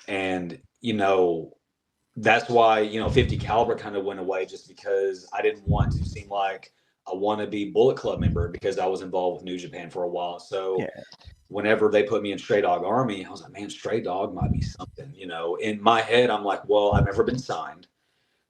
And, that's why, 50 caliber kind of went away, just because I didn't want to seem like a wannabe Bullet Club member, because I was involved with New Japan for a while. So Yeah. whenever they put me in Stray Dog Army, I was like, man, Stray Dog might be something. In my head, I'm like, well, I've never been signed,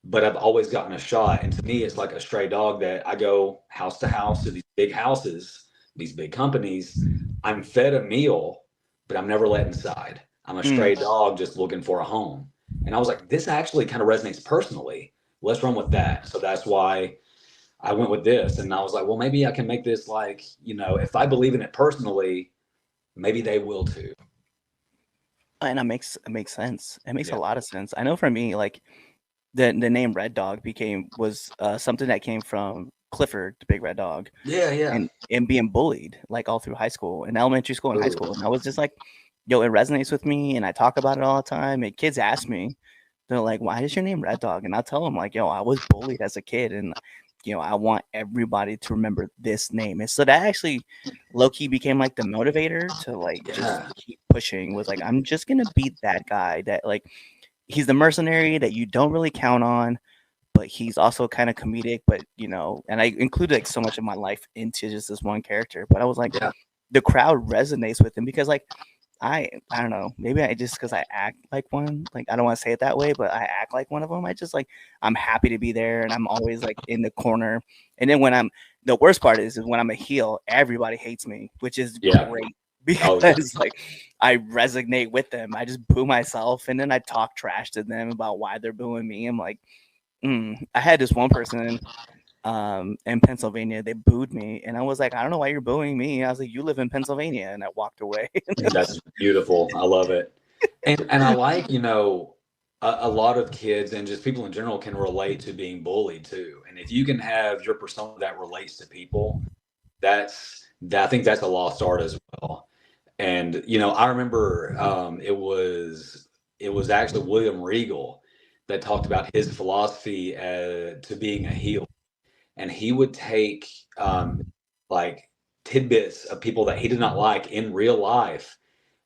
but I've always gotten a shot. And to me, it's like a stray dog that I go house to house to these big houses, these big companies. I'm fed a meal, but I'm never let inside. I'm a Mm. stray dog just looking for a home. And I was like, this actually kind of resonates personally. Let's run with that. So that's why I went with this. And I was like, well, maybe I can make this like, if I believe in it personally, maybe they will too. And it makes sense. It makes a Yeah. lot of sense. I know for me, like the name Red Dog was something that came from Clifford, the big red dog, Yeah. Yeah. and being bullied like all through high school and elementary school and high Ooh. school. And I was just like, yo, it resonates with me, and I talk about it all the time. And kids ask me, they're like, "Why is your name Red Dog?" And I tell them like, "Yo, I was bullied as a kid, and I want everybody to remember this name." And so that actually low key became like the motivator to like just Yeah. keep pushing. Was like, I'm just gonna beat that guy that like he's the mercenary that you don't really count on, but he's also kind of comedic. But and I included like so much of my life into just this one character. But I was like, Yeah. the crowd resonates with him because like I don't know, maybe I just because I act like one, like I don't want to say it that way, but I act like one of them. I just like I'm happy to be there, and I'm always like in the corner. And then when I'm the worst part is when I'm a heel, everybody hates me, which is Yeah. great Oh, yeah. because like I resonate with them. I just boo myself, and then I talk trash to them about why they're booing me. I'm like, I had this one person in Pennsylvania. They booed me, and I was like, I don't know why you're booing me. I was like, you live in Pennsylvania, and I walked away. That's beautiful. I love it. And I like, a lot of kids and just people in general can relate to being bullied too. And if you can have your persona that relates to people, I think that's a lost art as well. And I remember it was actually William Regal that talked about his philosophy to being a heel, and he would take like tidbits of people that he did not like in real life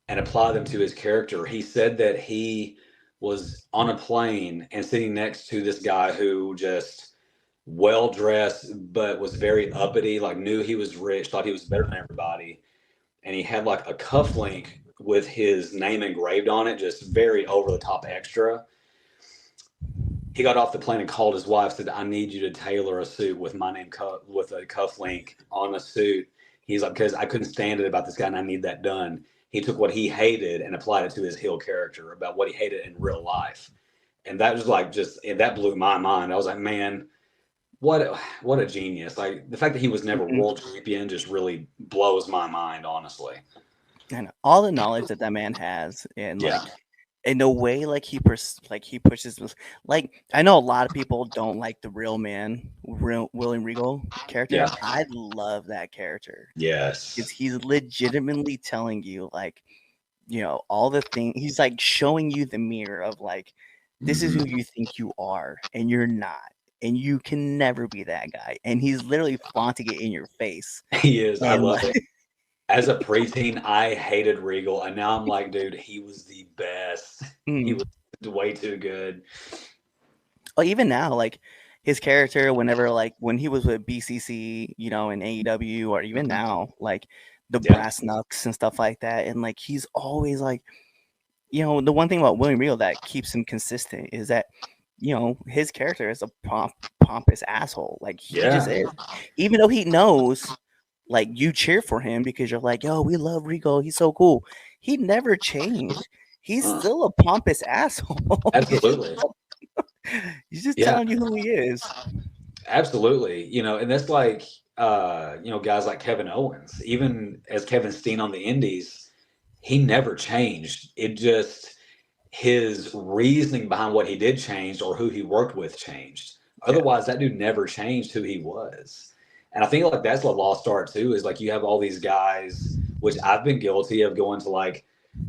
and apply them to his character. He said that he was on a plane and sitting next to this guy who just well dressed but was very uppity, like knew he was rich, thought he was better than everybody, and he had like a cufflink with his name engraved on it, just very over the top extra. He got off the plane and called his wife, said, I need you to tailor a suit with my name with a cuff link on a suit. He's like, because I couldn't stand it about this guy and I need that done. He took what he hated and applied it to his heel character about what he hated in real life. And that was like that blew my mind. I was like, man, what a genius. Like the fact that he was never Mhm. world champion just really blows my mind, honestly. And all the knowledge that man has, and Yeah. like in the way like he pushes like I know a lot of people don't like the real man, real William Regal character. Yeah. I love that character because Yes. he's legitimately telling you like all the things. He's like showing you the mirror of like this is who Mhm. you think you are and you're not, and you can never be that guy, and he's literally flaunting it in your face. He is. I And love like it. As a preteen, I hated Regal, and now I'm like, dude, he was the best. He was way too good. well, even now, like his character, whenever like when he was with BCC, in AEW, or even now, like the Yeah, brass knucks and stuff like that, and like he's always like, the one thing about William Regal that keeps him consistent is that his character is a pompous asshole. Like he just yeah. is, even though he knows. Like you cheer for him because you're like, yo, we love Regal. He's so cool. He never changed. He's Uh, still a pompous asshole. absolutely. He's just Yeah, telling you who he is. absolutely. And that's like, guys like Kevin Owens, even as Kevin Steen on the Indies, he never changed. It just, his reasoning behind what he did changed or who he worked with changed. Yeah. Otherwise, that dude never changed who he was. And I think like that's a lost art too, is like you have all these guys, which I've been guilty of going to like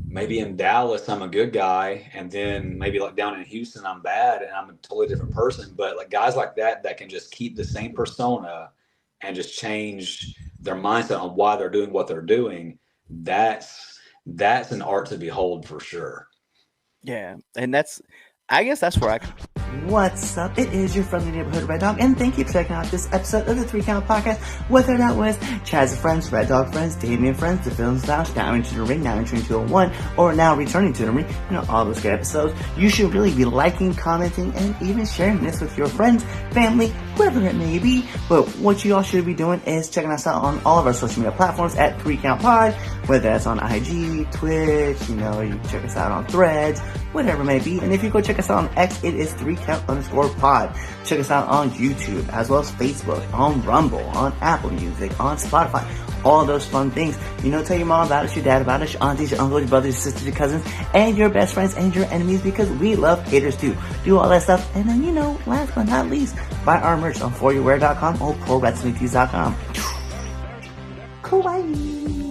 maybe in Dallas I'm a good guy, and then maybe like down in Houston I'm bad and I'm a totally different person. But like guys like that can just keep the same persona and just change their mindset on why they're doing what they're doing. That's an art to behold for sure. Yeah, and I guess that's where I. What's up? It is your friendly neighborhood Red Dog, and thank you for checking out this episode of the 3 Count Podcast. Whether that was Chaz friends, Red Dog friends, Damien friends, the Films Lounge, now into the ring, now entering 201, or now returning to the ring, all those good episodes. You should really be liking, commenting, and even sharing this with your friends, family, whoever it may be. But what you all should be doing is checking us out on all of our social media platforms at 3 Count Pod, whether that's on IG, Twitch, you can check us out on Threads, whatever it may be. And if you go check us out on X, it is 3count_pod. Check us out on YouTube, as well as Facebook, on Rumble, on Apple Music, on Spotify, all those fun things. Tell your mom about us, your dad about us, your aunties, your uncles, your brothers, your sisters, your cousins, and your best friends and your enemies, because we love haters too. Do all that stuff. And then, last but not least, buy our merch on foryourwear.com or prowrestlingtees.com. Kawaii.